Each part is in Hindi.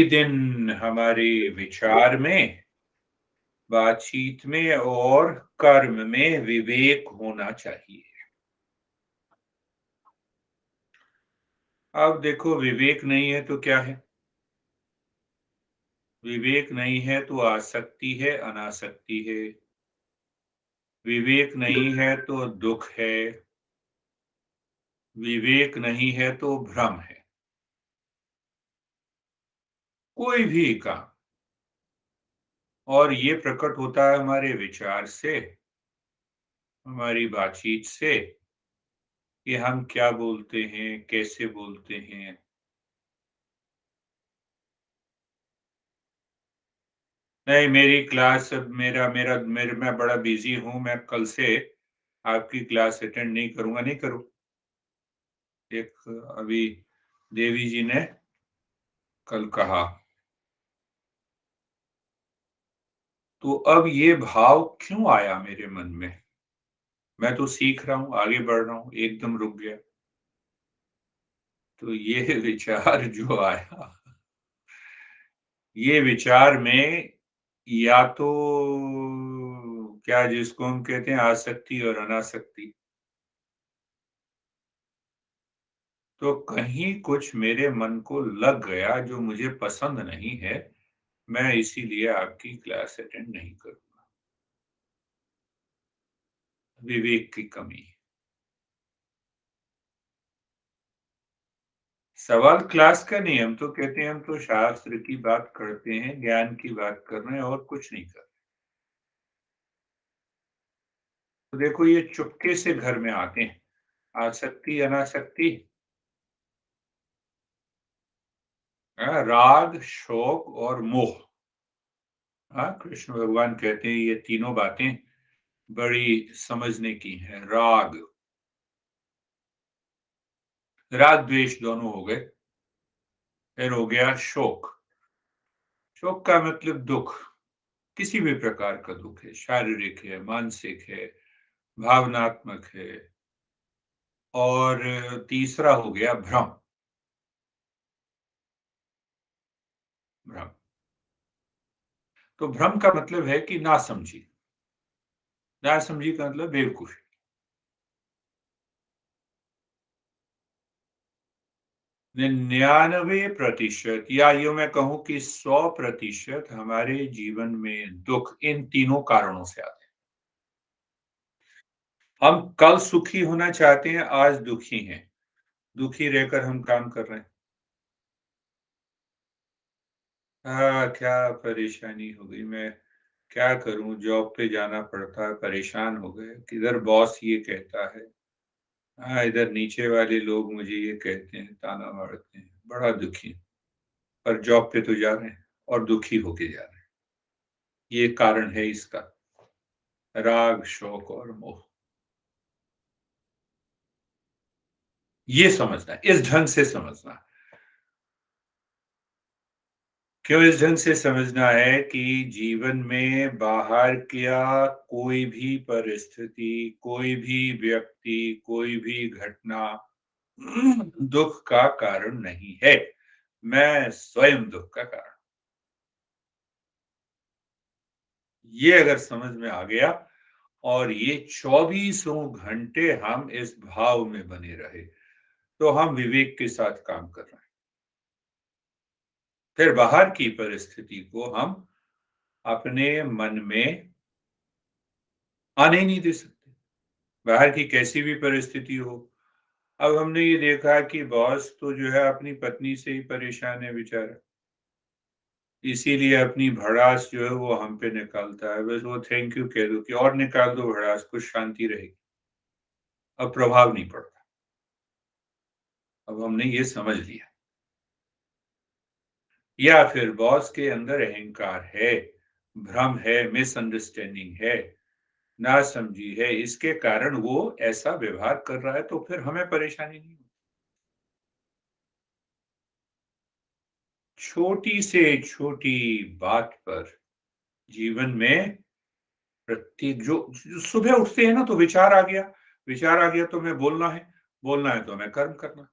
दिन हमारे विचार में, बातचीत में और कर्म में विवेक होना चाहिए। अब देखो, विवेक नहीं है तो क्या है? विवेक नहीं है तो आसक्ति है, अनासक्ति है। विवेक नहीं है तो दुख है। विवेक नहीं है तो भ्रम है। कोई भी काम, और ये प्रकट होता है हमारे विचार से, हमारी बातचीत से, कि हम क्या बोलते हैं, कैसे बोलते हैं। नहीं, मेरी क्लास अब मेरा मेरा मेरे मैं बड़ा बिज़ी हूँ, मैं कल से आपकी क्लास अटेंड नहीं करूँगा, नहीं करूँ। एक अभी देवी जी ने कल कहा। तो अब ये भाव क्यों आया मेरे मन में? मैं तो सीख रहा हूँ, आगे बढ़ रहा हूँ, एकदम रुक गया। तो ये विचार जो आया, ये विचार में या तो क्या जिसको हम कहते हैं आसक्ति और अनासक्ति, तो कहीं कुछ मेरे मन को लग गया जो मुझे पसंद नहीं है, मैं इसीलिए आपकी क्लास अटेंड नहीं करूँगा। विवेक की कमी। सवाल क्लास का नहीं है, हम तो कहते हैं हम तो शास्त्र की बात करते हैं, ज्ञान की बात कर रहे हैं और कुछ नहीं कर रहे। तो देखो, ये चुपके से घर में आते हैं, आसक्ति, अनासक्ति, राग, शोक और मोह। हाँ, कृष्ण भगवान कहते हैं ये तीनों बातें बड़ी समझने की हैं। राग द्वेष दोनों हो गए। फिर हो गया शोक। शोक का मतलब दुख, किसी भी प्रकार का दुख है, शारीरिक है, मानसिक है, भावनात्मक है। और तीसरा हो गया भ्रम। भ्रम, तो भ्रम का मतलब है कि नासमझी। नासमझी का मतलब बेवकूफी। 99% या यूं मैं कहूं कि 100% हमारे जीवन में दुख इन तीनों कारणों से आते हैं। हम कल सुखी होना चाहते हैं, आज दुखी हैं। दुखी रहकर हम काम कर रहे हैं। क्या परेशानी हो गई, मैं क्या करूं, जॉब पे जाना पड़ता है, परेशान हो गए, किधर बॉस ये कहता है, हाँ, इधर नीचे वाले लोग मुझे ये कहते हैं, ताना मारते हैं, बड़ा दुखी हूं। पर जॉब पे तो जा रहे हैं और दुखी होके जा रहे हैं। ये कारण है इसका, राग, शोक और मोह। ये समझना है, इस ढंग से समझना है। क्यों इस ढंग से समझना है कि जीवन में बाहर क्या कोई भी परिस्थिति, कोई भी व्यक्ति, कोई भी घटना दुख का कारण नहीं है। मैं स्वयं दुख का कारण। ये अगर समझ में आ गया, और ये चौबीसों घंटे हम इस भाव में बने रहे, तो हम विवेक के साथ काम कर रहे हैं। फिर बाहर की परिस्थिति को हम अपने मन में आने ही नहीं दे सकते, बाहर की कैसी भी परिस्थिति हो। अब हमने ये देखा कि बॉस तो जो है अपनी पत्नी से ही परेशान है बेचारा, इसीलिए अपनी भड़ास जो है वो हम पे निकालता है। बस वो थैंक यू कह दो कि और निकाल दो भड़ास, कुछ शांति रहेगी। अब प्रभाव नहीं पड़ता। अब हमने ये समझ लिया। या फिर बॉस के अंदर अहंकार है, भ्रम है, मिसअंडरस्टैंडिंग है, नासमझी है, इसके कारण वो ऐसा व्यवहार कर रहा है, तो फिर हमें परेशानी नहीं होती। छोटी से छोटी बात पर जीवन में प्रत्येक जो सुबह उठते हैं ना, तो विचार आ गया तो मैं बोलना है, बोलना है तो हमें कर्म करना।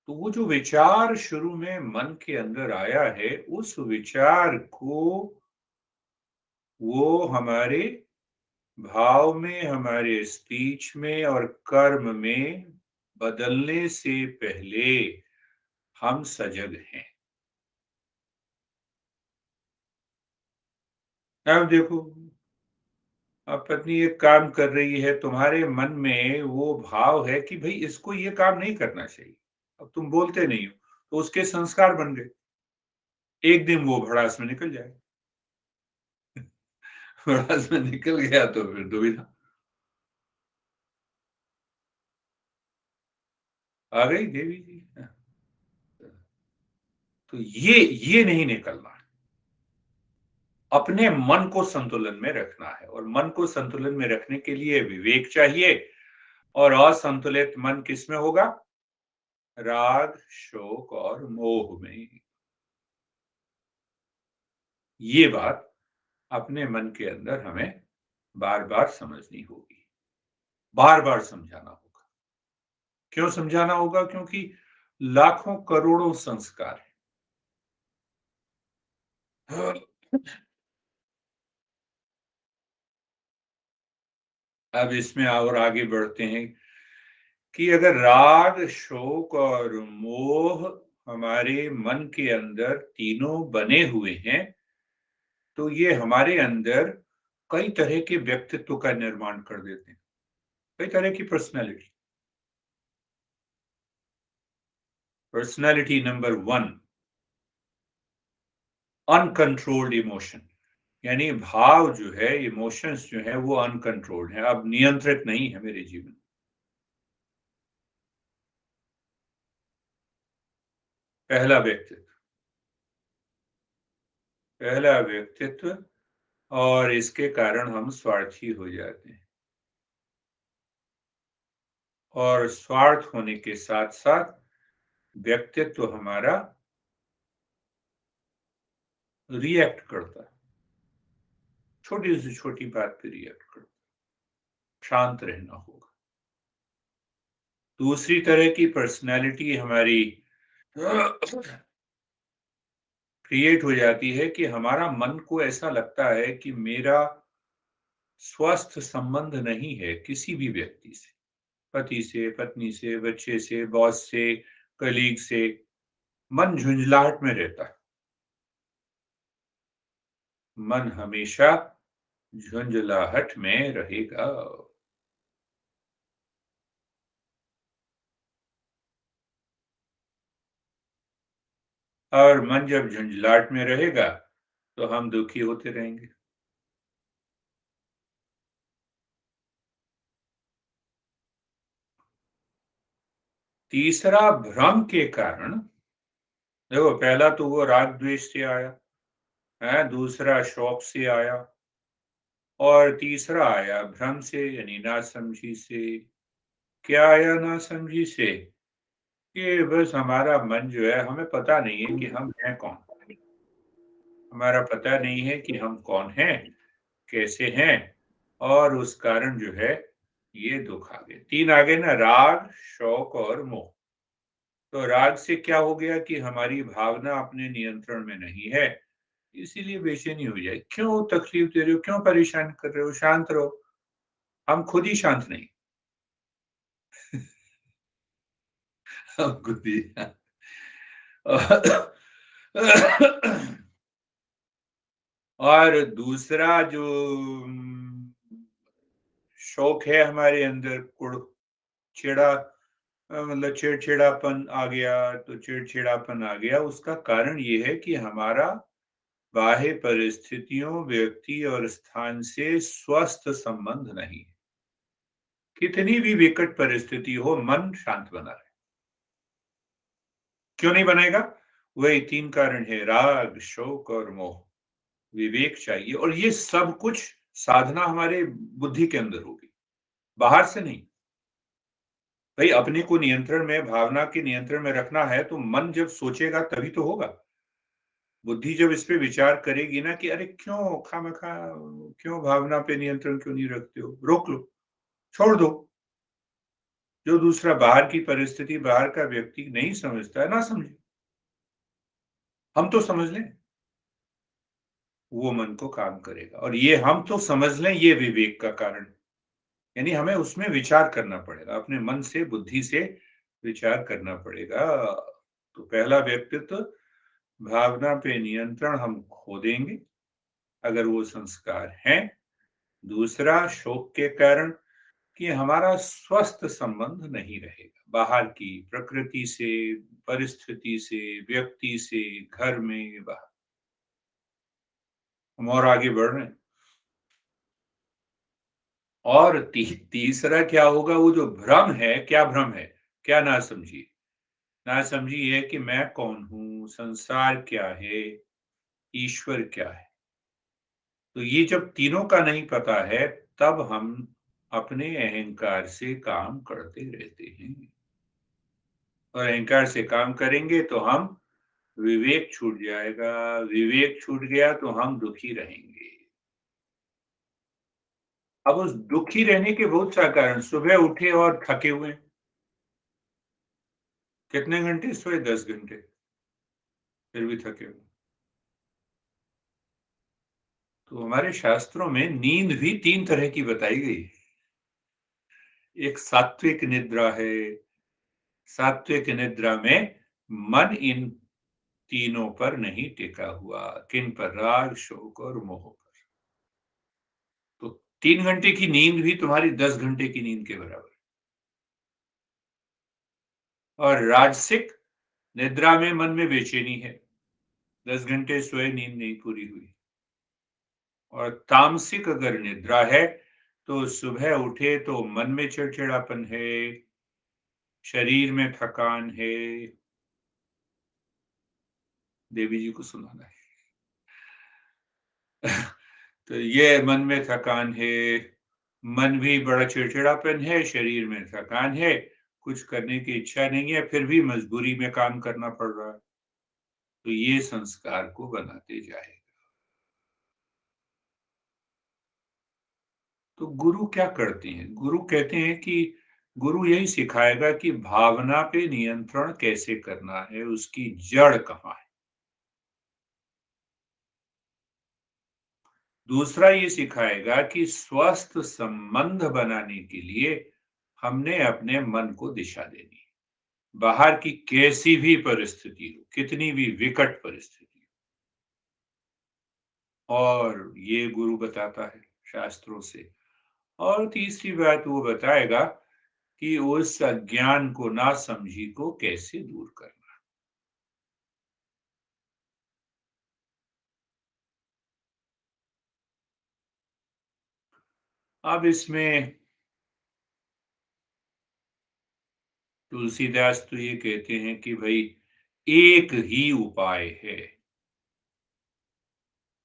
तो वो जो विचार शुरू में मन के अंदर आया है, उस विचार को वो हमारे भाव में, हमारे स्पीच में और कर्म में बदलने से पहले हम सजग हैं। अब देखो, अब पत्नी एक काम कर रही है, तुम्हारे मन में वो भाव है कि भई इसको ये काम नहीं करना चाहिए। अब तुम बोलते नहीं हो, तो उसके संस्कार बन गए। एक दिन वो भड़ास में निकल जाएगा। भड़ास में निकल गया तो फिर दुविधा आ गई देवी जी। तो ये नहीं निकलना है। अपने मन को संतुलन में रखना है और मन को संतुलन में रखने के लिए विवेक चाहिए और असंतुलित मन किसमें होगा? राग, शोक और मोह में। ये बात अपने मन के अंदर हमें बार-बार समझनी होगी, बार-बार समझाना होगा। क्यों समझाना होगा? क्योंकि लाखों करोड़ों संस्कार हैं। अब इसमें और आगे बढ़ते हैं कि अगर राग, शोक और मोह हमारे मन के अंदर तीनों बने हुए हैं, तो ये हमारे अंदर कई तरह के व्यक्तित्व का निर्माण कर देते हैं, कई तरह की personality. Personality number 1, uncontrolled emotion, यानी भाव जो है, इमोशंस जो है वो अनकंट्रोल्ड है, अब नियंत्रित नहीं है मेरे जीवन। पहला व्यक्तित्व, पहला व्यक्तित्व, और इसके कारण हम स्वार्थी हो जाते हैं और स्वार्थ होने के साथ-साथ व्यक्तित्व हमारा रिएक्ट करता है, छोटी से छोटी बात पे रिएक्ट करता है, शांत रहना होगा। दूसरी तरह की पर्सनैलिटी हमारी क्रिएट हो जाती है कि हमारा मन को ऐसा लगता है कि मेरा स्वस्थ संबंध नहीं है किसी भी व्यक्ति से, पति से, पत्नी से, बच्चे से, बॉस से, कलीग से, मन झुंझलाहट में रहता है। मन हमेशा झुंझलाहट में रहेगा। और मन जब झुंझलाहट में रहेगा, तो हम दुखी होते रहेंगे। तीसरा भ्रम के कारण, देखो पहला तो वो राग द्वेष से आया, है, दूसरा शौक से आया और तीसरा आया भ्रम से यानी नासमझी से। क्या आया नासमझी से? कि बस हमारा मन जो है, हमें पता नहीं है कि हम हैं कौन? हमारा पता नहीं है कि हम कौन हैं, कैसे हैं, और उस कारण जो है ये दुःख आ गए। 3 आ गए ना, राग, शौक और मोह। तो राग से क्या हो गया कि हमारी भावना अपने नियंत्रण में नहीं है, इसीलिए बेचैनी हो जाए। क्यों तकलीफ दे रहे हो? क्यों परेशान कर रहे हो? शांत रहो। हम खुद ही शांत नहीं। हम खुद ही और दूसरा जो शौक है हमारे अंदर, चिड़ा मतलब चिड़चिड़ापन आ गया, तो चिड़चिड़ापन आ गया, उसका कारण ये है कि हमारा बाह्य परिस्थितियों, व्यक्ति और स्थान से स्वस्थ संबंध नहीं है। कितनी भी विकट परिस्थिति हो, मन शांत बना रहे। क्यों नहीं बनेगा? वही 3 कारण है, राग, शोक और मोह। विवेक चाहिए और ये सब कुछ साधना हमारे बुद्धि के अंदर होगी, बाहर से नहीं। भई अपने को नियंत्रण में, भावना के नियंत्रण में रखना है, तो मन जब सोचेगा तभी तो होगा। बुद्धि जब इस पे विचार करेगी ना कि अरे क्यों खामखा, क्यों भावना पे नियंत्रण क्यों नहीं रखते हो? रोक लो, छोड़ दो। जो दूसरा बाहर की परिस्थिति, बाहर का व्यक्ति नहीं समझता है, ना समझे। हम तो समझ लें, वो मन को काम करेगा और ये हम तो समझ लें, ये विवेक का कारण है। यानी हमें उसमें विचार करना पड़ेगा, अपने मन से, बुद्धि से विचार करना पड़ेगा। तो पहला व्यक्तित्व, भावना पे नियंत्रण हम खो देंगे, अगर वो संस्कार हैं। दूसरा, शोक के कारण कि हमारा स्वस्थ संबंध नहीं रहेगा, बाहर की प्रकृति से, परिस्थिति से, व्यक्ति से, घर में, बाहर। हम और आगे बढ़ रहे हैं। और तीसरा क्या होगा, वो जो भ्रम है, क्या भ्रम है? क्या नासमझी? नासमझी है कि मैं कौन हूँ, संसार क्या है, ईश्वर क्या है। तो ये जब तीनों का नहीं पता है, तब हम अपने अहंकार से काम करते रहते हैं। और अहंकार से काम करेंगे तो हम विवेक छूट जाएगा, विवेक छूट गया तो हम दुखी रहेंगे। अब उस दुखी रहने के बहुत सा कारण, सुबह उठे और थके हुए। कितने घंटे सोए? 10 घंटे, फिर भी थके हुए। तो हमारे शास्त्रों में नींद भी 3 तरह की बताई गई है। एक सात्विक निद्रा है। सात्विक निद्रा में मन इन तीनों पर नहीं टिका हुआ। किन पर? राग, शोक और मोह पर। तो 3 घंटे की नींद भी तुम्हारी 10 घंटे की नींद के बराबर है। और राजसिक निद्रा में मन में बेचैनी है। 10 घंटे सोए, नींद नहीं पूरी हुई। और तामसिक अगर निद्रा है, तो सुबह उठे तो मन में चिड़चिड़ापन है, शरीर में थकान है। देवी जी को सुनाना है। तो ये मन में थकान है, मन भी बड़ा चिड़चिड़ापन है, शरीर में थकान है, कुछ करने की इच्छा नहीं है, फिर भी मजबूरी में काम करना पड़ रहा है। तो ये संस्कार को बनाते जाए। तो गुरु क्या करते हैं? गुरु कहते हैं कि गुरु यही सिखाएगा कि भावना पे नियंत्रण कैसे करना है, उसकी जड़ कहाँ है। दूसरा ये सिखाएगा कि स्वस्थ संबंध बनाने के लिए हमने अपने मन को दिशा देनी है। बाहर की कैसी भी परिस्थिति हो, कितनी भी विकट परिस्थिति हो, और ये गुरु बताता है शास्त्रों से। और तीसरी बात वो बताएगा कि उस अज्ञान को, नासमझी को कैसे दूर करना। अब इसमें तुलसीदास तो ये कहते हैं कि भाई एक ही उपाय है।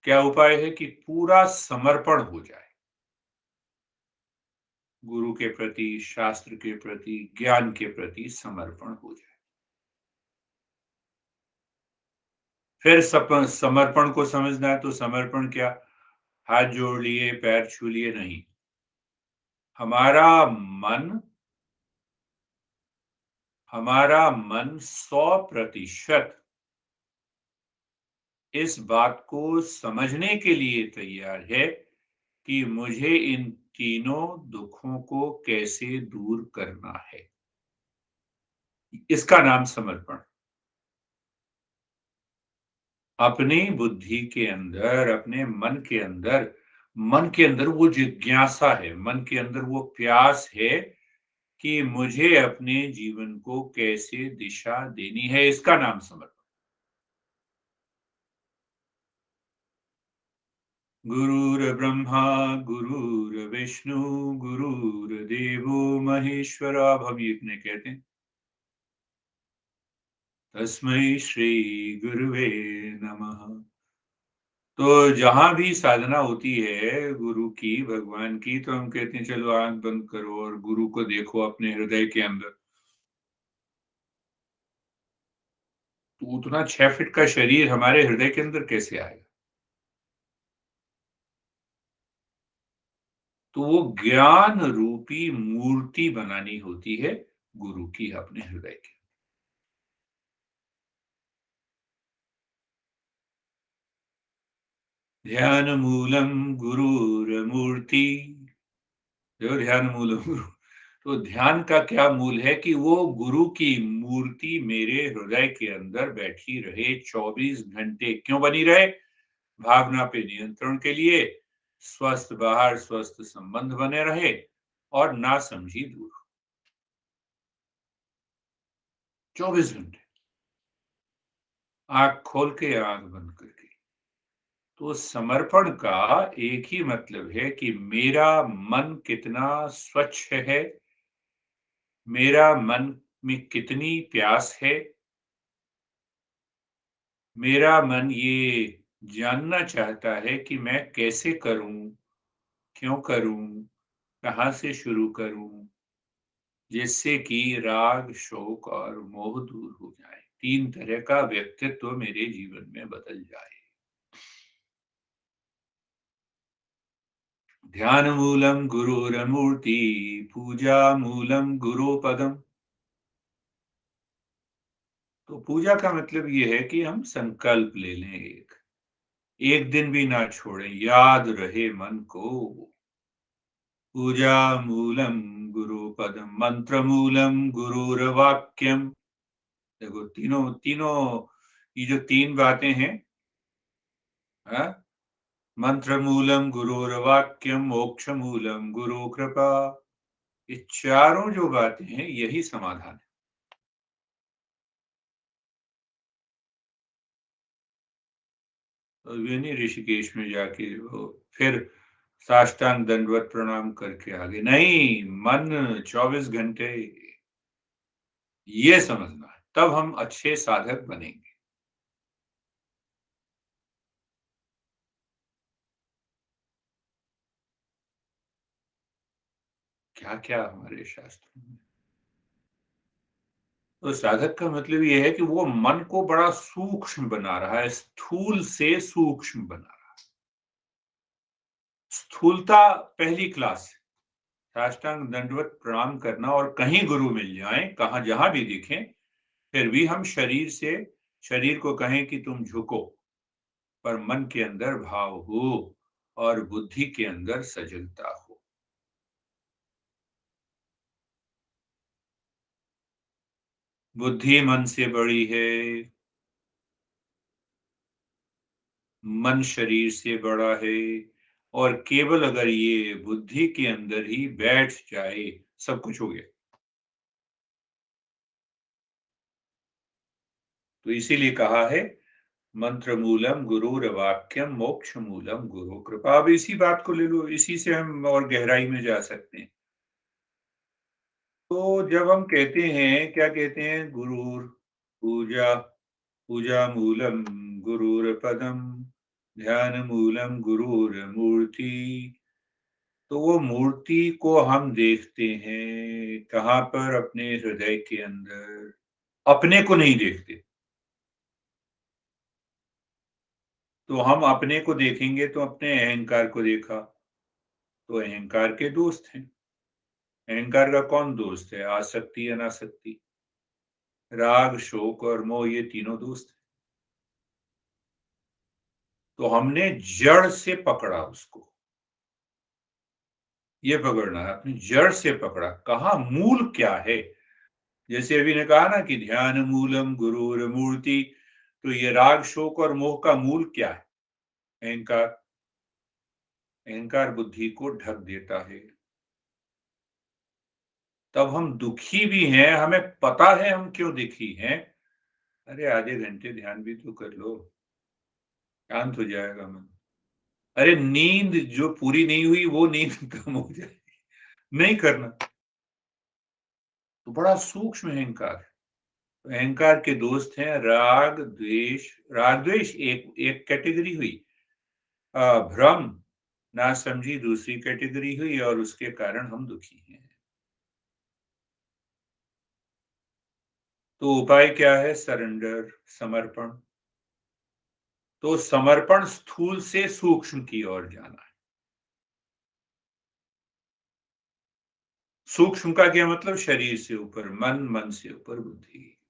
क्या उपाय है? कि पूरा समर्पण हो जाए गुरु के प्रति, शास्त्र के प्रति, ज्ञान के प्रति समर्पण हो जाए। फिर समर्पण को समझना है तो समर्पण क्या? हाथ जोड़ लिए, पैर छू लिए नहीं। हमारा मन, हमारा मन 100% इस बात को समझने के लिए तैयार है कि मुझे इन तीनों दुखों को कैसे दूर करना है। इसका नाम समर्पण। अपनी बुद्धि के अंदर, अपने मन के अंदर वो जिज्ञासा है, मन के अंदर वो प्यास है कि मुझे अपने जीवन को कैसे दिशा देनी है, इसका नाम समर्पण। गुरुर्ब्रह्मा गुरुर्विष्णु गुरुर्देवो महेश्वर, अब हम ये इतने कहते हैं। तस्मै श्री गुरुवे नमः। तो जहां भी साधना होती है गुरु की, भगवान की, तो हम कहते हैं चलो आंख बंद करो और गुरु को देखो अपने हृदय के अंदर। तो उतना 6 फीट का शरीर हमारे हृदय के अंदर कैसे आएगा? तो वो ज्ञान रूपी मूर्ति बनानी होती है, गुरु की अपने हृदय की। ध्यान मूलम गुरुर्मूर्ति, जो ध्यान मूलम गुरु, तो ध्यान का क्या मूल है कि वो गुरु की मूर्ति मेरे हृदय के अंदर बैठी रहे 24 घंटे। क्यों बनी रहे? भावना पे नियंत्रण के लिए, स्वस्थ बाहर स्वस्थ संबंध बने रहे और ना समझी दूर। 24 घंटे आंख खोल के आंख बंद करके। तो समर्पण का एक ही मतलब है कि मेरा मन कितना स्वच्छ है, मेरा मन में कितनी प्यास है, मेरा मन ये जानना चाहता है कि मैं कैसे करूं, क्यों करूं, कहां से शुरू करूं, जिससे कि राग, शोक और मोह दूर हो जाए। 3 तरह का व्यक्तित्व मेरे जीवन में बदल जाए। ध्यान मूलम गुरुरमूर्ति, पूजा मूलम गुरुपदम। तो पूजा का मतलब ये है कि हम संकल्प ले लें, एक दिन भी ना छोड़ें, याद रहे मन को। पूजा मूलम गुरुपदम, मंत्र मूलम गुरुर्वाक्यम। देखो तीनों तीनों, ये जो 3 बातें हैं, हाँ, मंत्र मूलम गुरुर्वाक्यम, मोक्ष मूलम गुरु कृपा। ये चारों जो बातें हैं यही समाधान है। तो ये नहीं ऋषिकेश में जाके वो फिर साष्टांग दंडवत प्रणाम करके आगे नहीं, मन 24 घंटे, ये समझना है, तब हम अच्छे साधक बनेंगे। क्या क्या हमारे शास्त्रों में। तो साधक का मतलब ये है कि वो मन को बड़ा सूक्ष्म बना रहा है, स्थूल से सूक्ष्म बना रहा है। स्थूलता पहली क्लास है। साष्टांग दंडवत प्रणाम करना और कहीं गुरु मिल जाए, कहा जहां भी दिखें, फिर भी हम शरीर को कहें कि तुम झुको, पर मन के अंदर भाव हो और बुद्धि के अंदर सजगता हो। बुद्धि मन से बड़ी है, मन शरीर से बड़ा है, और केवल अगर ये बुद्धि के अंदर ही बैठ जाए, सब कुछ हो गया। तो इसीलिए कहा है, मंत्र मूलम गुरुर वाक्यम, मोक्ष मूलम गुरु कृपा। अब इसी बात को ले लो, इसी से हम और गहराई में जा सकते हैं। तो जब हम कहते हैं, क्या कहते हैं, गुरुर पूजा, पूजा मूलम गुरुर पदम, ध्यान मूलम गुरुर मूर्ति। तो वो मूर्ति को हम देखते हैं कहाँ पर? अपने हृदय के अंदर। अपने को नहीं देखते। तो हम अपने को देखेंगे तो अपने अहंकार को देखा, तो अहंकार के दोस्त हैं। अहंकार का कौन दोस्त है? आसक्ति, अनासक्ति, राग, शोक और मोह, ये तीनों दोस्त हैं। तो हमने जड़ से पकड़ा उसको। ये पकड़ना है, अपनी जड़ से पकड़ा, कहाँ मूल क्या है। जैसे अभी ने कहा ना कि ध्यान मूलम गुरुर मूर्ति, तो ये राग, शोक और मोह का मूल क्या है? अहंकार। अहंकार बुद्धि को ढक देता है। तब हम दुखी भी हैं, हमें पता है हम क्यों दुखी हैं। अरे आधे घंटे ध्यान भी तो कर लो, शांत हो जाएगा मन। अरे नींद जो पूरी नहीं हुई वो नींद कम हो जाए, नहीं करना। तो बड़ा सूक्ष्म अहंकार है। तो अहंकार के दोस्त हैं राग, द्वेष। राग द्वेष एक एक कैटेगरी हुई, भ्रम, नासमझी दूसरी कैटेगरी हुई, और उसके कारण हम दुखी हैं। तो उपाय क्या है? सरेंडर, समर्पण। तो समर्पण स्थूल से सूक्ष्म की ओर जाना है। सूक्ष्म का क्या मतलब? शरीर से ऊपर मन, मन से ऊपर बुद्धि।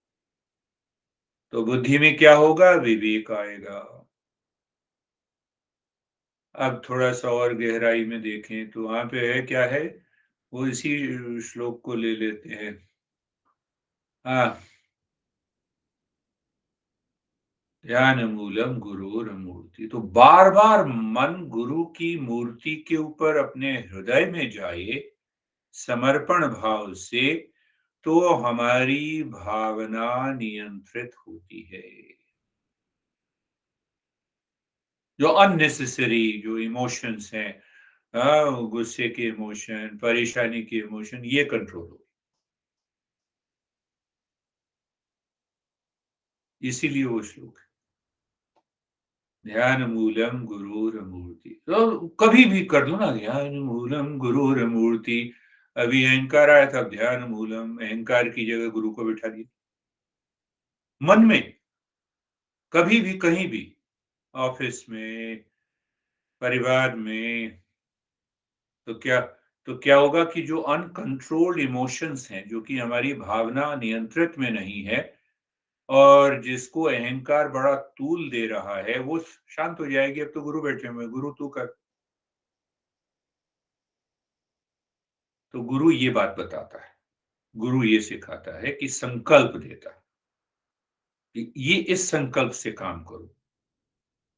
तो बुद्धि में क्या होगा? विवेक आएगा। अब थोड़ा-सा और गहराई में देखें तो वहाँ पे है क्या है? वो इसी श्लोक को ले लेते हैं। हाँ, ध्यान मूलम गुरुर्मूर्ति। तो बार-बार मन गुरु की मूर्ति के ऊपर अपने हृदय में जाए, समर्पण भाव से, तो हमारी भावना नियंत्रित होती है। जो अननेसेसरी जो इमोशंस हैं, गुस्से के इमोशन, परेशानी के इमोशन, ये कंट्रोल हो। इसीलिए वो श्लोक है, ध्यान मूलम गुरुर्मूर्ति। तो कभी भी कर लो ना, ध्यान मूलम गुरुर्मूर्ति। अभी अहंकार आया था, ध्यान मूलम, अहंकार की जगह गुरु को बिठा दिया मन में। कभी भी कहीं भी, ऑफिस में, परिवार में। तो क्या तो क्या होगा कि जो अनकंट्रोल्ड इमोशंस हैं, जो कि हमारी भावना नियंत्रित में नहीं है और जिसको अहंकार बड़ा तूल दे रहा है, वो शांत हो जाएगी। अब तो गुरु बैठे हुए हैं, गुरु तू कर। तो गुरु ये बात बताता है, गुरु ये सिखाता है कि संकल्प देता है कि ये इस संकल्प से काम करो,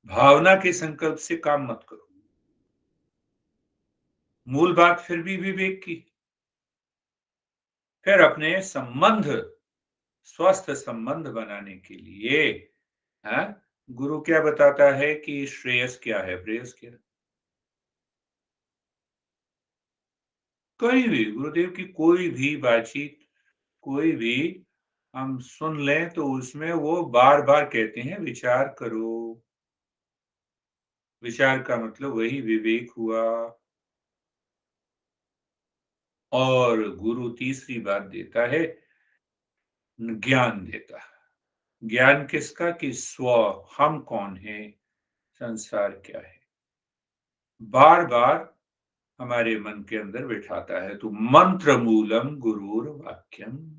भावना के संकल्प से काम मत करो। मूल बात फिर भी विवेक की। फिर अपने संबंध, स्वस्थ संबंध बनाने के लिए, हाँ, गुरु क्या बताता है कि श्रेयस क्या है, प्रेयस क्या है? कहीं भी गुरुदेव की कोई भी बातचीत, कोई भी हम सुन लें तो उसमें वो बार-बार कहते हैं विचार करो। विचार का मतलब वही विवेक हुआ। और गुरु तीसरी बात देता है, ज्ञान देता है। ज्ञान किसका? कि स्व, हम कौन हैं, संसार क्या है। बार-बार हमारे मन के अंदर बिठाता है। तो मंत्र मूलम गुरुर वाक्यम।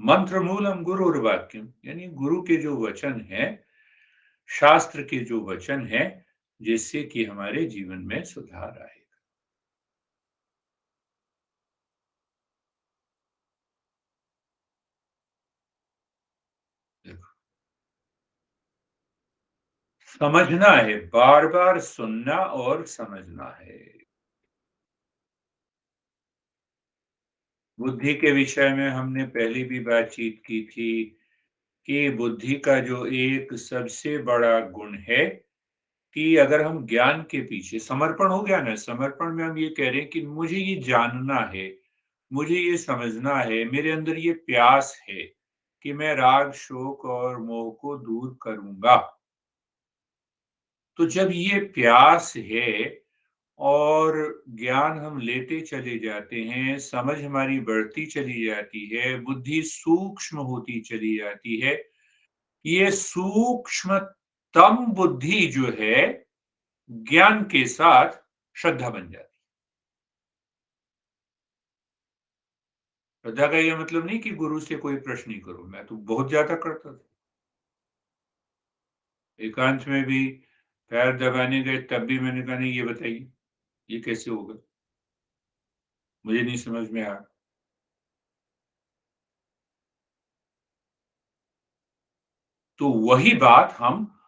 मंत्र मूलम गुरुर वाक्यम, यानी गुरु के जो वचन हैं, शास्त्र के जो वचन हैं, जिससे कि हमारे जीवन में सुधार आए। देखो, समझना है, बार-बार सुनना और समझना है। बुद्धि के विषय में हमने पहले भी बातचीत की थी कि बुद्धि का जो एक सबसे बड़ा गुण है कि अगर हम ज्ञान के पीछे, समर्पण हो गया ना, समर्पण में हम ये कह रहे हैं कि मुझे ये जानना है, मुझे ये समझना है, मेरे अंदर ये प्यास है कि मैं राग, शोक और मोह को दूर करूँगा। तो जब ये प्यास है और ज्ञान हम लेते चले जाते हैं, समझ हमारी बढ़ती चली जाती है, बुद्धि सूक्ष्म होती चली जाती है। ये सूक्ष्मतम बुद्धि जो है, ज्ञान के साथ श्रद्धा बन जाती है। श्रद्धा का ये मतलब नहीं कि गुरु से कोई प्रश्न नहीं करो, मैं तो बहुत ज़्यादा करता था। एकांत में भी पैर दबाने गए तब भी मैंने कहा नहीं, ये बताइए, ये कैसे होगा? मुझे नहीं समझ में आया। तो वही बात हम,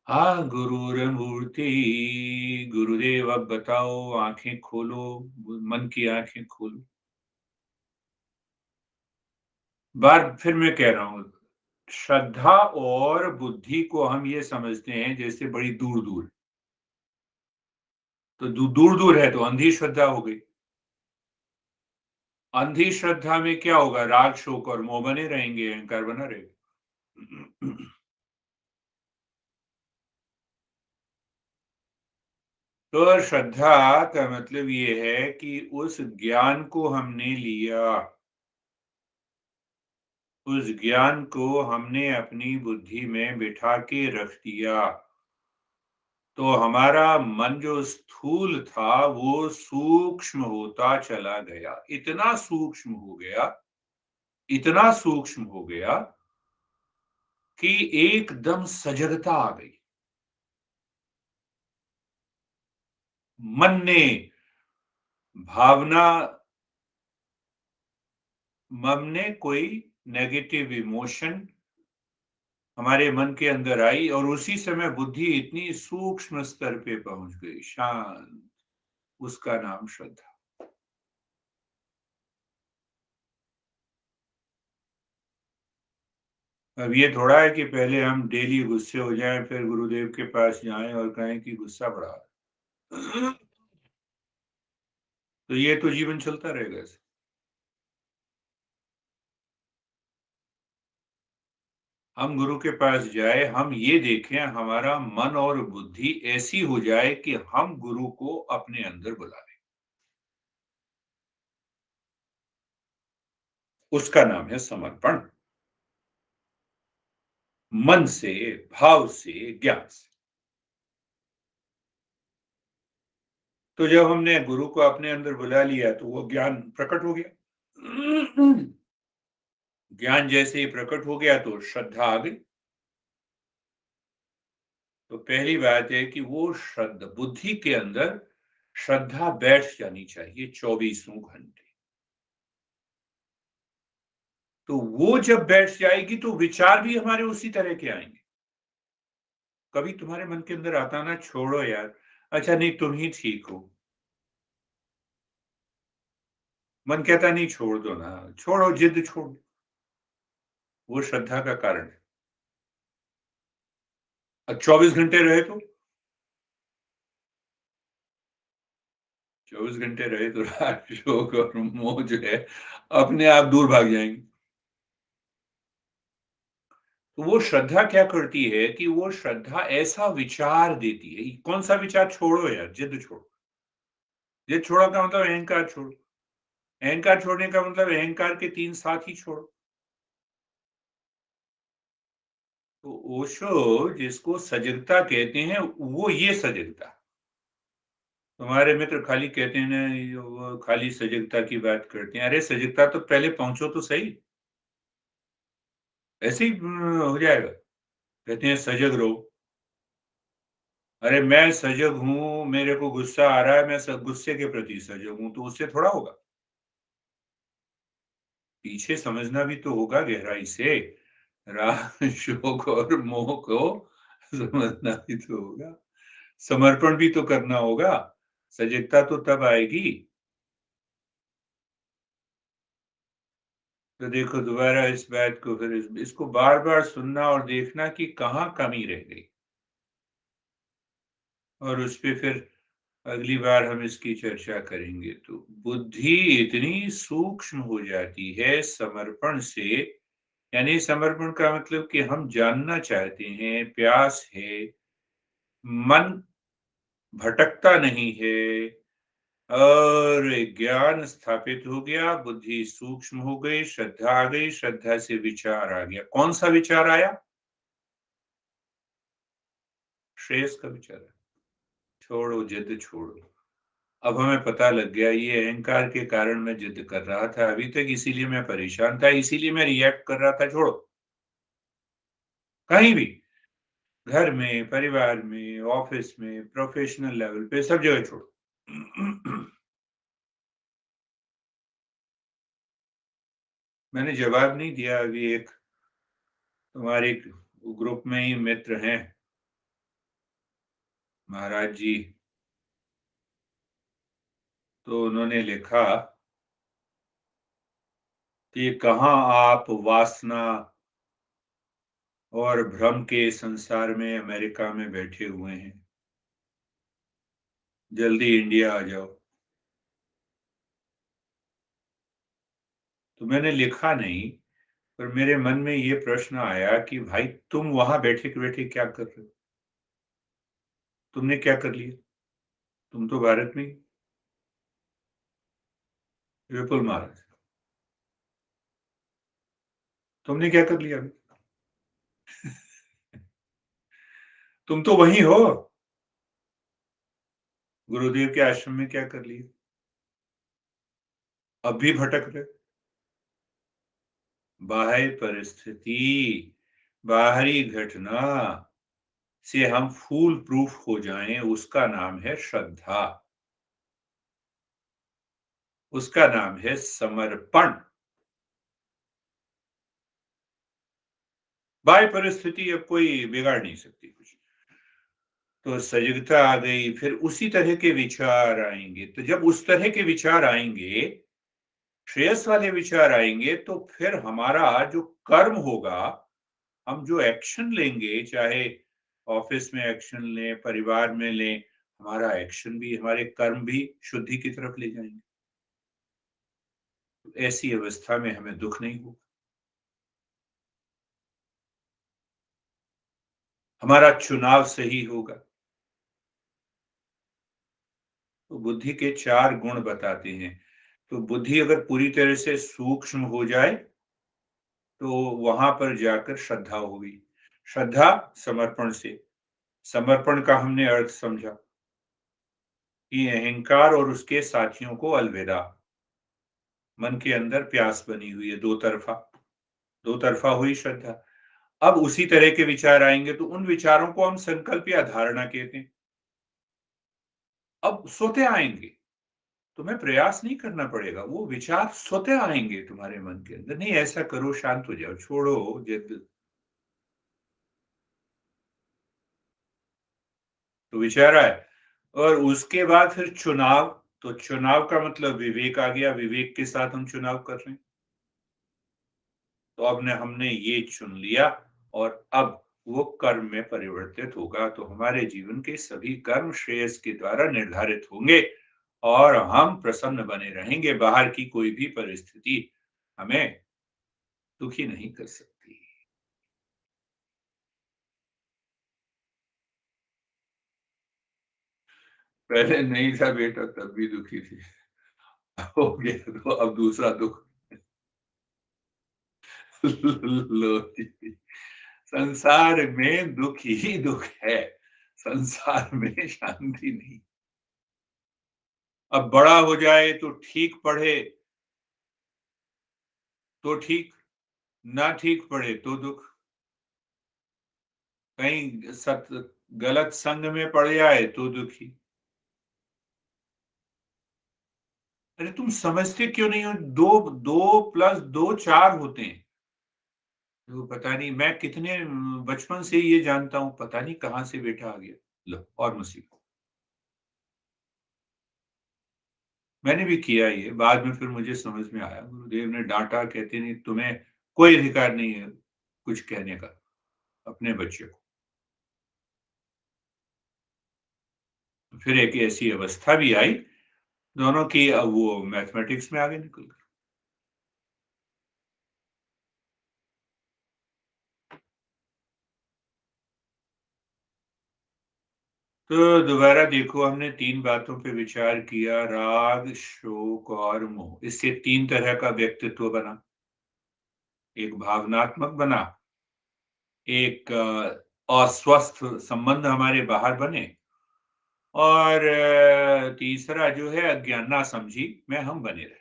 हाँ, गुरुरमूर्ति, गुरुदेव अब बताओ, आँखें खोलो, मन की आँखें खोलो। बार फिर मैं कह रहा हूँ, श्रद्धा और बुद्धि को हम ये समझते हैं जैसे बड़ी दूर-दूर। तो दूर-दूर है तो अंधी श्रद्धा हो गई। अंधी श्रद्धा में क्या होगा? राग, शोक और मोह बने रहेंगे, अहंकार बना रहेगा। तो श्रद्धा का मतलब ये है कि उस ज्ञान को हमने लिया, उस ज्ञान को हमने अपनी बुद्धि में बिठा के रख दिया। तो हमारा मन जो स्थूल था वो सूक्ष्म होता चला गया, इतना सूक्ष्म हो गया, इतना सूक्ष्म हो गया कि एकदम सजगता आ गई। मन ने भावना मन ने कोई नेगेटिव इमोशन हमारे मन के अंदर आई और उसी समय बुद्धि इतनी सूक्ष्म स्तर पे पहुंच गई, शांत। उसका नाम श्रद्धा। अब ये थोड़ा है कि पहले हम डेली गुस्से हो जाएं फिर गुरुदेव के पास जाएं और कहें कि गुस्सा बढ़ा। तो ये तो जीवन चलता रहेगा ऐसे। हम गुरु के पास जाए, हम ये देखें हमारा मन और बुद्धि ऐसी हो जाए कि हम गुरु को अपने अंदर बुला लें। उसका नाम है समर्पण। मन से, भाव से, ज्ञान से। तो जब हमने गुरु को अपने अंदर बुला लिया तो वो ज्ञान प्रकट हो गया। ज्ञान जैसे ही प्रकट हो गया तो श्रद्धा आ गई। तो पहली बात है कि वो श्रद्धा बुद्धि के अंदर श्रद्धा बैठ जानी चाहिए 24 घंटे। तो वो जब बैठ जाएगी तो विचार भी हमारे उसी तरह के आएंगे। कभी तुम्हारे मन के अंदर आता ना, छोड़ो यार, अच्छा नहीं तुम ही ठीक हो। मन कहता नहीं छोड़ दो ना, छोड़ो, जिद छोड़ दो। वो श्रद्धा का कारण है। अब 24 घंटे रहे तो 24 घंटे रहे तो राग शोक और मोह जो है अपने आप दूर भाग जाएंगे। तो वो श्रद्धा क्या करती है कि वो श्रद्धा ऐसा विचार देती है। कौन सा विचार? छोड़ो यार, जिद छोड़ो। जिद छोड़ो का मतलब अहंकार छोड़ो। अहंकार छोड़ने का मतलब अहंकार के 3 साथी छोड़ो। तो ओशो जिसको सजगता कहते हैं वो ये सजगता। तुम्हारे मित्र खाली कहते हैं ना, वो खाली सजगता की बात करते हैं। अरे सजगता तो पहले पहुंचो तो सही। ऐसे ही हो जाएगा। कहते हैं सजग रहो। अरे मैं सजग हूँ, मेरे को गुस्सा आ रहा है, मैं गुस्से के प्रति सजग हूँ, तो उससे थोड़ा होगा। पीछे समझना भी तो होगा गहराई से। राग शोक और मोह को समझना भी तो होगा। समर्पण भी तो करना होगा। सजगता तो तब आएगी। तो देखो दोबारा इस बात को, फिर इसको बार बार सुनना और देखना कि कहाँ कमी रह गई, और उस पे फिर अगली बार हम इसकी चर्चा करेंगे। तो बुद्धि इतनी सूक्ष्म हो जाती है समर्पण से। यानी समर्पण का मतलब कि हम जानना चाहते हैं, प्यास है, मन भटकता नहीं है, और ज्ञान स्थापित हो गया, बुद्धि सूक्ष्म हो गई, श्रद्धा आ गई, श्रद्धा से विचार आ गया। कौन सा विचार आया? श्रेयस का विचार आया। छोड़ो, जिद छोड़ो। अब हमें पता लग गया ये अहंकार के कारण मैं जिद कर रहा था अभी तक, इसीलिए मैं परेशान था, इसीलिए मैं रिएक्ट कर रहा था। छोड़ो। कहीं भी, घर में, परिवार में, ऑफिस में, प्रोफेशनल लेवल पे, सब जगह छोड़ो। मैंने जवाब नहीं दिया अभी। एक तुम्हारे ग्रुप में ही मित्र हैं, महाराज जी। तो उन्होंने लिखा कि कहाँ आप वासना और भ्रम के संसार में अमेरिका में बैठे हुए हैं, जल्दी इंडिया आ जाओ। तो मैंने लिखा नहीं, पर मेरे मन में ये प्रश्न आया कि भाई तुम वहां बैठे बैठे क्या कर रहे हो? तुमने क्या कर लिया? तुम तो भारत में ही। विपुल महाराज, तुमने क्या कर लिया अभी? तुम तो वही हो। गुरुदेव के आश्रम में क्या कर लिए? अब भी भटक रहे। बाह्य परिस्थिति, बाहरी घटना से हम फूल प्रूफ हो जाएं, उसका नाम है श्रद्धा, उसका नाम है समर्पण। बाह्य परिस्थिति अब कोई बिगाड़ नहीं सकती कुछ। तो सजगता आ गई, फिर उसी तरह के विचार आएंगे। तो जब उस तरह के विचार आएंगे, श्रेयस वाले विचार आएंगे, तो फिर हमारा जो कर्म होगा, हम जो एक्शन लेंगे, चाहे ऑफिस में एक्शन लें, परिवार में लें, हमारा एक्शन भी, हमारे कर्म भी शुद्धि की तरफ ले जाएंगे। तो ऐसी अवस्था में हमें दुख नहीं होगा, हमारा चुनाव सही होगा। तो बुद्धि के चार गुण बताते हैं। तो बुद्धि अगर पूरी तरह से सूक्ष्म हो जाए, तो वहां पर जाकर श्रद्धा होगी। श्रद्धा समर्पण से, समर्पण का हमने अर्थ समझा कि अहंकार और उसके साथियों को अलविदा। मन के अंदर प्यास बनी हुई है, दो तरफा, दो तरफा हुई श्रद्धा। अब उसी तरह के विचार आएंगे, तो उन विचारों को हम संकल्प या धारणा कहते हैं। अब स्वतः आएंगे, तुम्हें प्रयास नहीं करना पड़ेगा, वो विचार स्वतः आएंगे तुम्हारे मन के अंदर। नहीं ऐसा करो, शांत हो जाओ, छोड़ो जिद। तो विचार आए, और उसके बाद फिर चुनाव। तो चुनाव का मतलब विवेक आ गया, विवेक के साथ हम चुनाव कर रहे हैं। तो अब ने हमने ये चुन लिया, और अब वो कर्म में परिवर्तित होगा। तो हमारे जीवन के सभी कर्म श्रेयस के द्वारा निर्धारित होंगे, और हम प्रसन्न बने रहेंगे। बाहर की कोई भी परिस्थिति हमें दुखी नहीं कर सकती। पहले नहीं था बेटा, तब भी दुखी थी। हो गया तो अब दूसरा दुख। लो जी। संसार में दुख ही दुख है, संसार में शांति नहीं। अब बड़ा हो जाए तो ठीक पढ़े तो ठीक, ना ठीक पढ़े तो दुख। कहीं सत गलत संग में पड़ जाए तो दुखी। अरे तुम समझते क्यों नहीं हो? दो, दो प्लस दो चार होते हैं। तो पता नहीं, मैं कितने बचपन से ये जानता हूँ, पता नहीं कहाँ से बेटा आ गया। लो और मुसीबत। मैंने भी किया ये, बाद में फिर मुझे समझ में आया, गुरुदेव ने डांटा, कहते नहीं तुम्हें कोई अधिकार नहीं है कुछ कहने का अपने बच्चे को। तो फिर एक ऐसी अवस्था भी आई, दोनों की, अब वो मैथमेटिक्स में आगे निकल गए। तो दोबारा देखो, हमने तीन बातों पे विचार किया, राग, शोक और मोह। इससे तीन तरह का व्यक्तित्व बना। एक भावनात्मक बना, एक अस्वस्थ संबंध हमारे बाहर बने, और तीसरा जो है अज्ञान, नासमझी में हम बने रहे।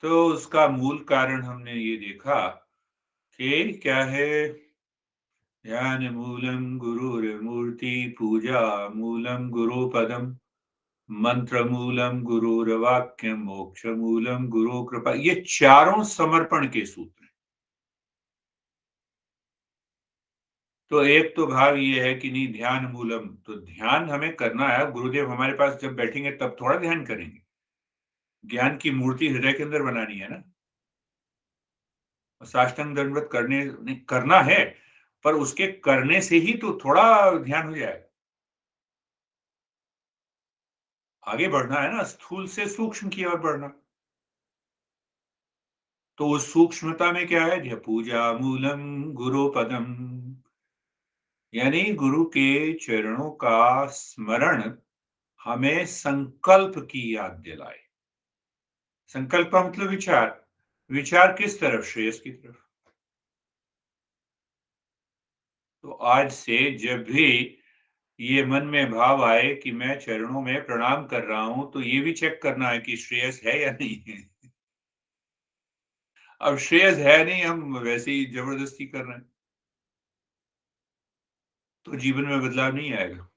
तो उसका मूल कारण हमने ये देखा कि क्या है। ध्यान मूलम गुरुर्मूर्ति, पूजा मूलम गुरुपदम, मंत्र मूलम गुरुर्वाक्यम, मोक्ष मूलम गुरु कृपा। ये चारों समर्पण के सूत्र हैं। तो एक तो भाव ये है कि नहीं, ध्यान मूलम, तो ध्यान हमें करना है। गुरुदेव हमारे पास जब बैठेंगे तब थोड़ा ध्यान करेंगे। ज्ञान की मूर्ति हृदय के अंदर बनानी है ना। साष्टांग दंडवत करने नहीं, करना है, पर उसके करने से ही तो थोड़ा ध्यान हो जाएगा। आगे बढ़ना है ना, स्थूल से सूक्ष्म की ओर बढ़ना। तो उस सूक्ष्मता में क्या है? पूजा मूलम गुरु पदम, यानी गुरु के चरणों का स्मरण हमें संकल्प की याद दिलाए। संकल्प का मतलब विचार, विचार किस तरफ? श्रेयस की तरफ। तो आज से जब भी ये मन में भाव आए कि मैं चरणों में प्रणाम कर रहा हूँ, तो ये भी चेक करना है कि श्रेयस है या नहीं है। अब श्रेयस है नहीं, हम वैसे ही ज़बरदस्ती कर रहे हैं, तो जीवन में बदलाव नहीं आएगा।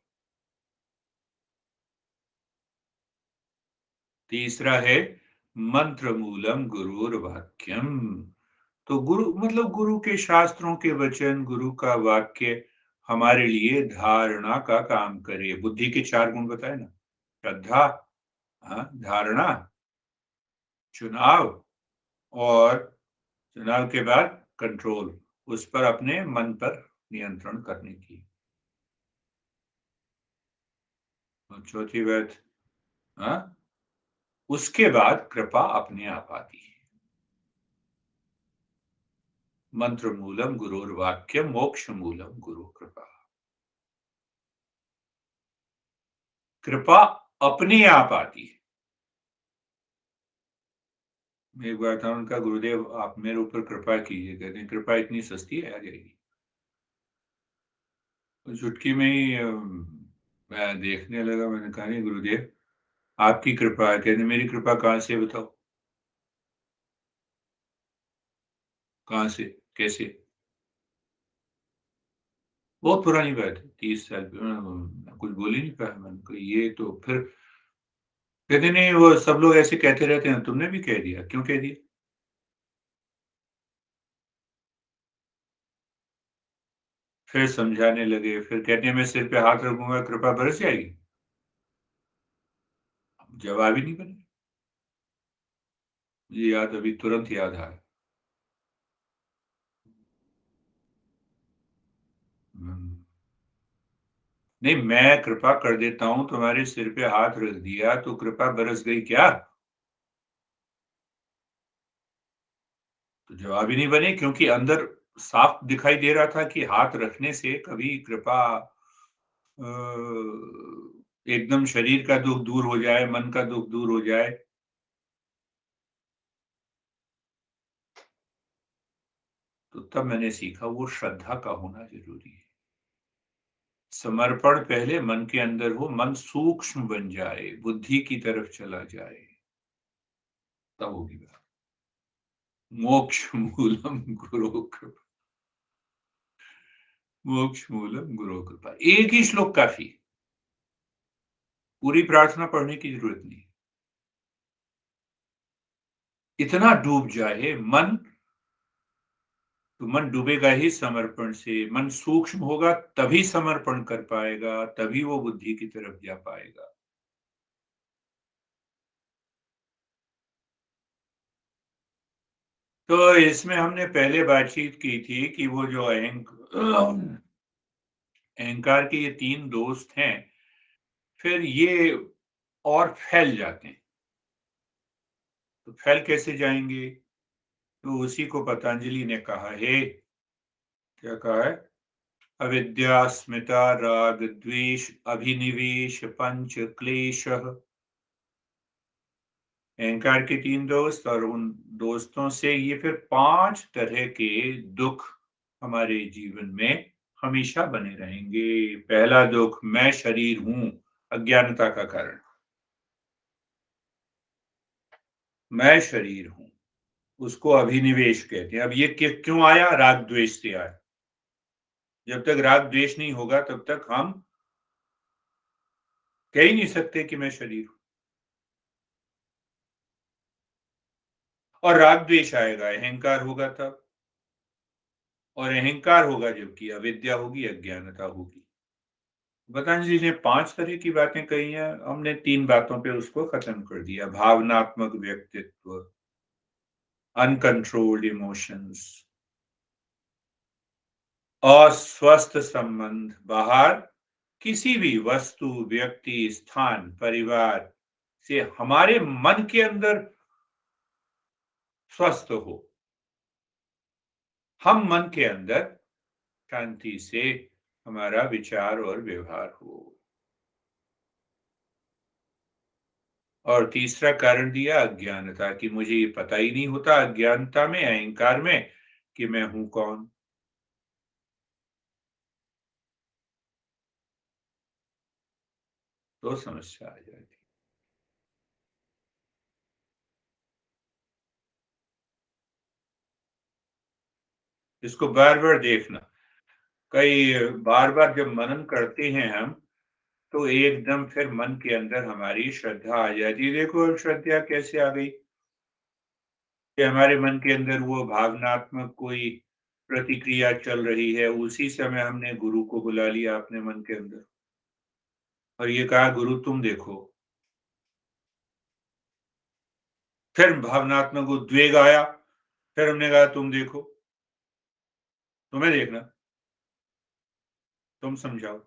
तीसरा है मंत्र मूलम गुरुर्वाक्यम। तो गुरु मतलब गुरु के शास्त्रों के वचन, गुरु का वाक्य हमारे लिए धारणा का काम करे। बुद्धि के 4 गुण बताए ना, श्रद्धा, हाँ, धारणा, चुनाव और चुनाव के बाद कंट्रोल, उस पर अपने मन पर नियंत्रण करने की। और चौथी बात, हाँ, उसके बाद कृपा अपने आप आती है। मंत्र मूलम गुरुर्वाक्यम मोक्ष मूलम गुरु कृपा। कृपा अपने आप आती है। मैं एक बार था, उनका गुरुदेव आप मेरे ऊपर कृपा कीजिए, कहते हैं कृपा इतनी सस्ती है आ जाएगी। तो चुटकी में ही मैं देखने लगा, मैंने कहा नहीं गुरुदेव आपकी कृपा है, कहते मेरी कृपा कहाँ से बताओ? कहाँ से? कैसे? बहुत पुरानी बात है, 30 साल कुछ बोल ही नहीं पाया। मैंने कहा ये तो फिर कहते नहीं, वो सब लोग ऐसे कहते रहते हैं, तुमने भी कह दिया, क्यों कह दिया? फिर समझाने लगे, फिर कहते हैं मैं सिर पे हाथ रखूँगा कृपा बरस जाएगी। जवाब ही नहीं बने। ये याद अभी तुरंत याद आया। हुँ। नहीं, मैं कृपा कर देता हूँ, तुम्हारे सिर पे हाथ रख दिया तो कृपा बरस गई क्या? तो जवाब ही नहीं बने, क्योंकि अंदर साफ दिखाई दे रहा था कि हाथ रखने से कभी कृपा अ, एकदम शरीर का दुःख दूर हो जाए, मन का दुःख दूर हो जाए। तो तब मैंने सीखा वो श्रद्धा का होना ज़रूरी है। समर्पण पहले मन के अंदर हो, मन सूक्ष्म बन जाए, बुद्धि की तरफ चला जाए, तब होगी बात। मोक्ष मूलम गुरो कृपा। मोक्ष मूलम गुरो कृपा। एक ही श्लोक काफ़ी है, पूरी प्रार्थना पढ़ने की ज़रूरत नहीं। इतना डूब जाए मन, तो मन डूबेगा ही समर्पण से, मन सूक्ष्म होगा तभी समर्पण कर पाएगा, तभी वो बुद्धि की तरफ जा पाएगा। तो इसमें हमने पहले बातचीत की थी कि वो जो अहंकार के ये 3 दोस्त हैं, फिर ये और फैल जाते हैं। तो फैल कैसे जाएँगे? तो उसी को पतंजलि ने कहा है, क्या कहा है? अविद्या, अस्मिता, राग, द्वेष, अभिनिवेश, पंच क्लेशः। अहंकार के 3 दोस्त और उन दोस्तों से ये फिर 5 तरह के दुःख हमारे जीवन में हमेशा बने रहेंगे। पहला दुःख, मैं शरीर हूँ, अज्ञानता का कारण। मैं शरीर हूँ, उसको अभिनिवेश कहते हैं। अब ये क्यों आया? राग द्वेष से आया। जब तक राग द्वेष नहीं होगा तब तक हम कह ही नहीं सकते कि मैं शरीर हूँ। और राग द्वेष आएगा, अहंकार होगा तब, और अहंकार होगा जबकि अविद्या होगी, अज्ञानता होगी। पतंजलि ने 5 तरह की बातें कही हैं, हमने 3 बातों पे उसको खत्म कर दिया। भावनात्मक व्यक्तित्व, अनकंट्रोल्ड इमोशंस, अस्वस्थ संबंध, बाहर किसी भी वस्तु, व्यक्ति, स्थान, परिवार से हमारे मन के अंदर स्वस्थ हो, हम मन के अंदर शांति से हमारा विचार और व्यवहार हो। और तीसरा कारण दिया अज्ञानता, कि मुझे ये पता ही नहीं होता अज्ञानता में, अहंकार में, कि मैं हूँ कौन। तो समस्या आ जाती। इसको बार-बार देखना। कई बार-बार जब मनन करते हैं हम, तो एकदम फिर मन के अंदर हमारी श्रद्धा आ जाती है। देखो अब श्रद्धा कैसे आ गई कि हमारे मन के अंदर वो भावनात्मक कोई प्रतिक्रिया चल रही है, उसी समय हमने गुरु को बुला लिया अपने मन के अंदर और ये कहा गुरु तुम देखो। फिर भावनात्मक उद्वेग आया, फिर हमने कहा तुम देखो, तुम्हें देखना, तुम समझाओ।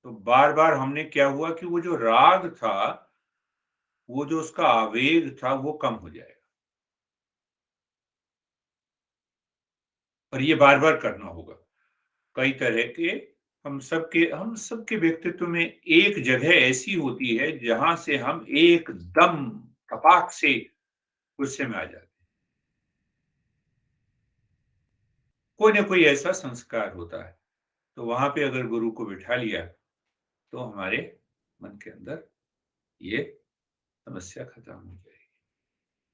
तो बार-बार हमने क्या हुआ कि वो जो राग था, वो जो उसका आवेग था, वो कम हो जाएगा। और ये बार-बार करना होगा। कई तरह के हम सबके व्यक्तित्व में एक जगह ऐसी होती है, जहाँ से हम एकदम तपाक से गुस्से में आ जाते हैं। कोई न कोई ऐसा संस्कार होता है। तो वहाँ पे अगर गुरु को बिठा लिया, तो हमारे मन के अंदर ये समस्या खत्म हो जाएगी।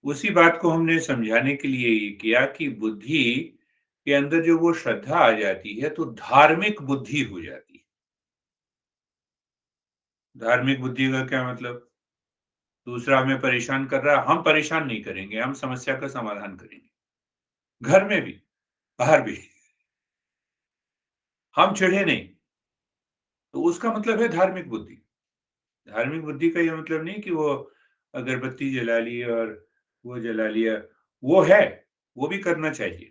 उसी बात को हमने समझाने के लिए ये किया कि बुद्धि के अंदर जो वो श्रद्धा आ जाती है, तो धार्मिक बुद्धि हो जाती है। धार्मिक बुद्धि का क्या मतलब? दूसरा हमें परेशान कर रहा है, हम परेशान नहीं करेंगे, हम समस्या का समाधान करेंगे। घर में भी, बाहर भी। हम चिढ़े नहीं, तो उसका मतलब है धार्मिक बुद्धि। धार्मिक बुद्धि का ये मतलब नहीं कि वो अगरबत्ती जला ली और वो जला लिया, वो है, वो भी करना चाहिए।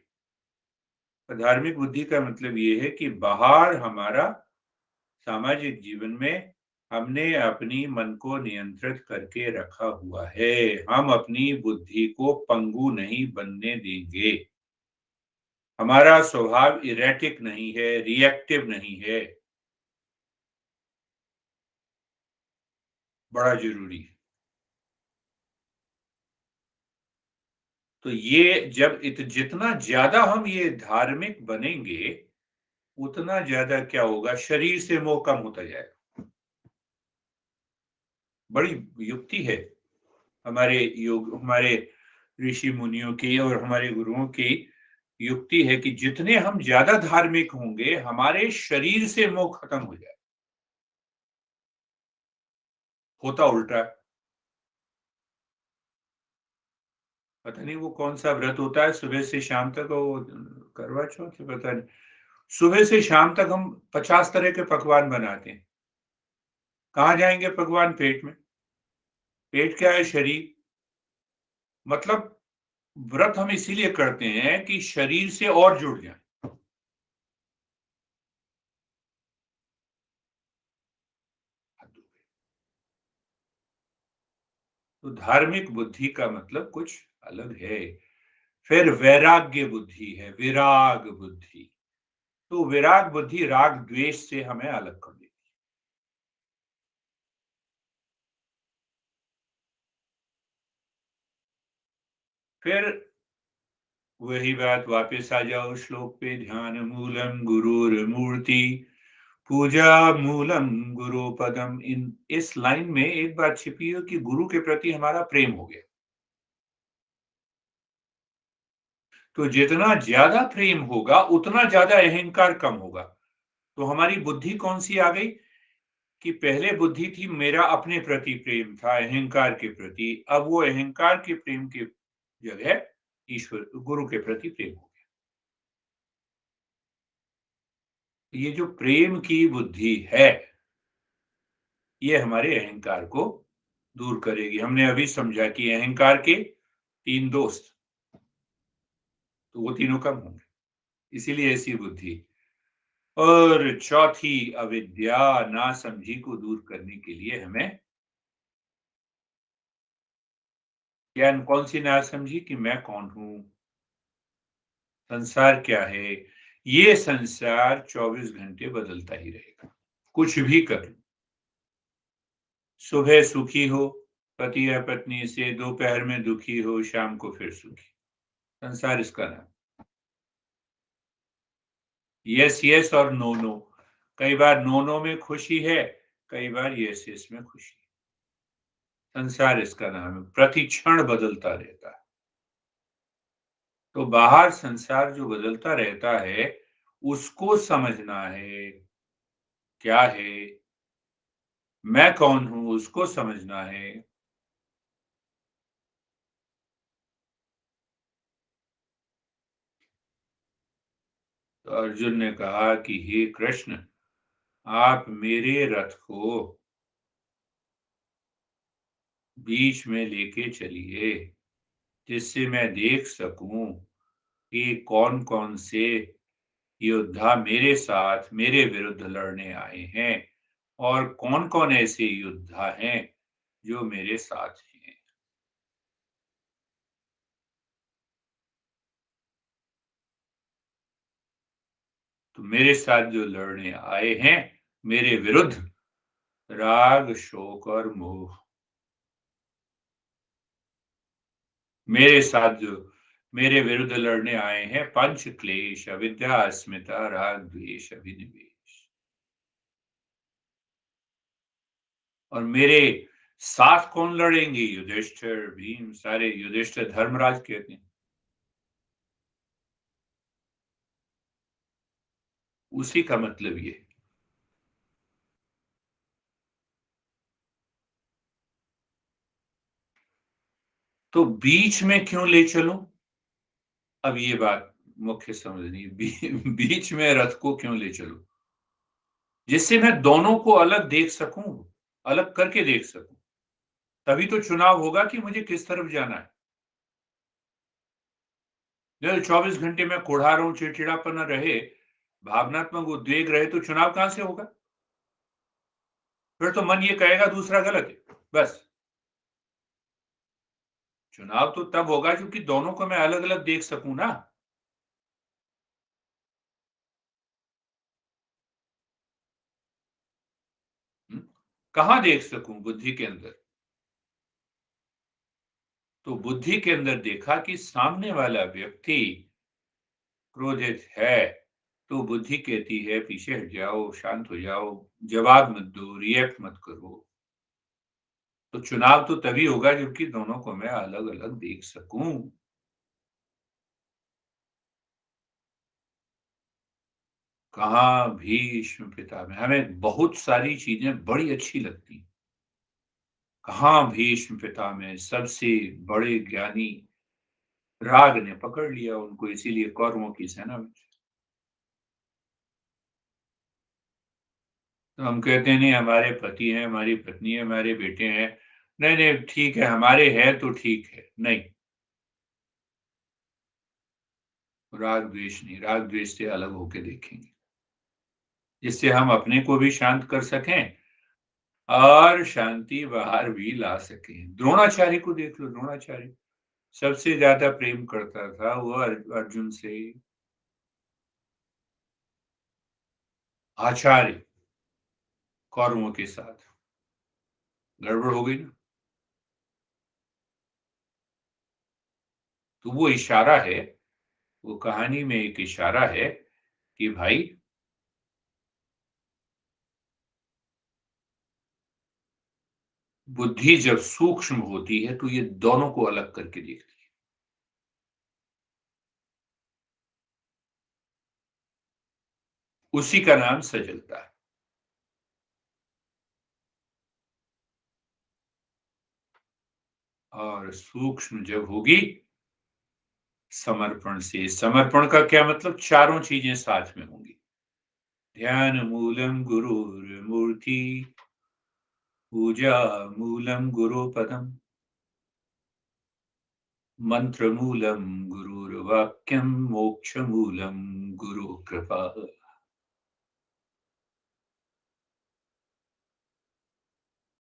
पर धार्मिक बुद्धि का मतलब ये है कि बाहर हमारा सामाजिक जीवन में हमने अपनी मन को नियंत्रित करके रखा हुआ है। हम अपनी बुद्धि को पंगु नहीं बनने देंगे। हमारा स्वभाव इरेटिक नहीं है, रिएक्टिव नहीं है। बड़ा ज़रूरी है। तो ये जब जितना ज़्यादा हम ये धार्मिक बनेंगे, उतना ज़्यादा क्या होगा, शरीर से मोह कम होता जाएगा। बड़ी युक्ति है हमारे ऋषि मुनियों की और हमारे गुरुओं की युक्ति है कि जितने हम ज़्यादा धार्मिक होंगे, हमारे शरीर से मोह खत्म हो जाए। होता उल्टा है। पता नहीं वो कौन-सा व्रत होता है, सुबह से शाम तक वो करवा चौथ है, पता नहीं। सुबह से शाम तक हम 50 तरह के पकवान बनाते हैं। कहाँ जाएँगे पकवान? पेट में। पेट क्या है? शरीर। मतलब व्रत हम इसीलिए करते हैं कि शरीर से और जुड़ जाएँ। तो धार्मिक बुद्धि का मतलब कुछ अलग है। फिर वैराग्य बुद्धि है, विराग बुद्धि। तो विराग बुद्धि राग द्वेष से हमें अलग कर देती है। फिर वही बात वापस आ जाओ श्लोक पे, ध्यान मूलम गुरुर्मूर्ति पूजा मूलम गुरु पदम। इन इस लाइन में एक बात छिपी है कि गुरु के प्रति हमारा प्रेम हो गया। तो जितना ज्यादा प्रेम होगा, उतना ज्यादा अहंकार कम होगा। तो हमारी बुद्धि कौन सी आ गई कि पहले बुद्धि थी मेरा अपने प्रति प्रेम था, अहंकार के प्रति। अब वो अहंकार के प्रेम की जगह ईश्वर गुरु के प्रति प्रेम हो गया। ये जो प्रेम की बुद्धि है, ये हमारे अहंकार को दूर करेगी। हमने अभी समझा कि अहंकार के 3 दोस्त, तो वो तीनों कम होंगे, इसीलिए ऐसी बुद्धि। और चौथी अविद्या, नासमझी को दूर करने के लिए हमें क्या, कौन सी नासमझी कि मैं कौन हूं, संसार क्या है। ये संसार 24 घंटे बदलता ही रहेगा, कुछ भी कर लो। सुबह सुखी हो पति या पत्नी से, दोपहर में दुखी हो, शाम को फिर सुखी। संसार इसका नाम। यस यस और नो नो। कई बार नो नो में खुशी है, कई बार ये ऐसे इसमें खुशी। संसार इसका नाम है, प्रति क्षण बदलता रहता है। तो बाहर संसार जो बदलता रहता है, उसको समझना है, क्या है, मैं कौन हूँ, उसको समझना है। तो अर्जुन ने कहा कि हे कृष्ण, आप मेरे रथ को बीच में लेके चलिए, जिससे मैं देख सकूं कि कौन-कौन से योद्धा मेरे साथ मेरे विरुद्ध लड़ने आए हैं और कौन-कौन ऐसे योद्धा हैं जो मेरे साथ हैं। तो मेरे साथ जो लड़ने आए हैं मेरे विरुद्ध, राग, शोक और मोह। मेरे साथ जो मेरे विरुद्ध लड़ने आए हैं पंच क्लेश, अविद्या, अस्मिता, राग, द्वेष, अभिनिवेश। और मेरे साथ कौन लड़ेंगे? युधिष्ठिर, भीम, सारे। युधिष्ठिर धर्मराज कहते हैं। उसी का मतलब ये है। तो बीच में क्यों ले चलूं? अब ये बात मुख्य समझनी है। बीच में रथ को क्यों ले चलूं? जिससे मैं दोनों को अलग देख सकूं, अलग करके देख सकूं। तभी तो चुनाव होगा कि मुझे किस तरफ जाना है। जब 24 घंटे मैं कोढ़ा रहूं, चिड़चिड़ापना रहे, भावनात्मक उद्वेग रहे, तो चुनाव कहां से होगा? फिर तो मन ये कहेगा दूसरा गलत है, बस। चुनाव तो तब होगा क्योंकि दोनों को मैं अलग अलग देख सकूं ना। हम्म? कहां देख सकूं? बुद्धि के अंदर। तो बुद्धि के अंदर देखा कि सामने वाला व्यक्ति क्रोधित है, तो बुद्धि कहती है पीछे हट जाओ, शांत हो जाओ, जवाब मत दो, रिएक्ट मत करो। तो चुनाव तो तभी होगा जबकि दोनों को मैं अलग अलग देख सकूं। कहाँ भीष्म पितामह, हमें बहुत सारी चीजें बड़ी अच्छी लगती। कहाँ भीष्म पितामह, सबसे बड़े ज्ञानी। राग ने पकड़ लिया उनको, इसीलिए कौरवों की सेना में। तो हम कहते हैं नहीं, हमारे पति हैं, हमारी पत्नी है, हमारे बेटे हैं। नहीं नहीं, ठीक है, हमारे हैं तो ठीक है। नहीं, राग द्वेष नहीं, राग द्वेष से अलग होके देखेंगे, जिससे हम अपने को भी शांत कर सकें और शांति बाहर भी ला सकें। द्रोणाचार्य को देख लो, द्रोणाचार्य सबसे ज्यादा प्रेम करता था वो अर्जुन से। आचार्य कौरवों के साथ गड़बड़ हो गई ना। तो वो इशारा है, वो कहानी में एक इशारा है कि भाई, बुद्धि जब सूक्ष्म होती है तो ये दोनों को अलग करके देखती है। उसी का नाम सजगता है। और सूक्ष्म जब होगी समर्पण से। समर्पण का क्या मतलब? चारों चीजें साथ में होंगी। ध्यान मूलम गुरुर्मूर्ति, पूजा मूलम गुरुपदम, मंत्र मूलम गुरुर्वाक्यम, मोक्ष मूलम गुरु कृपा।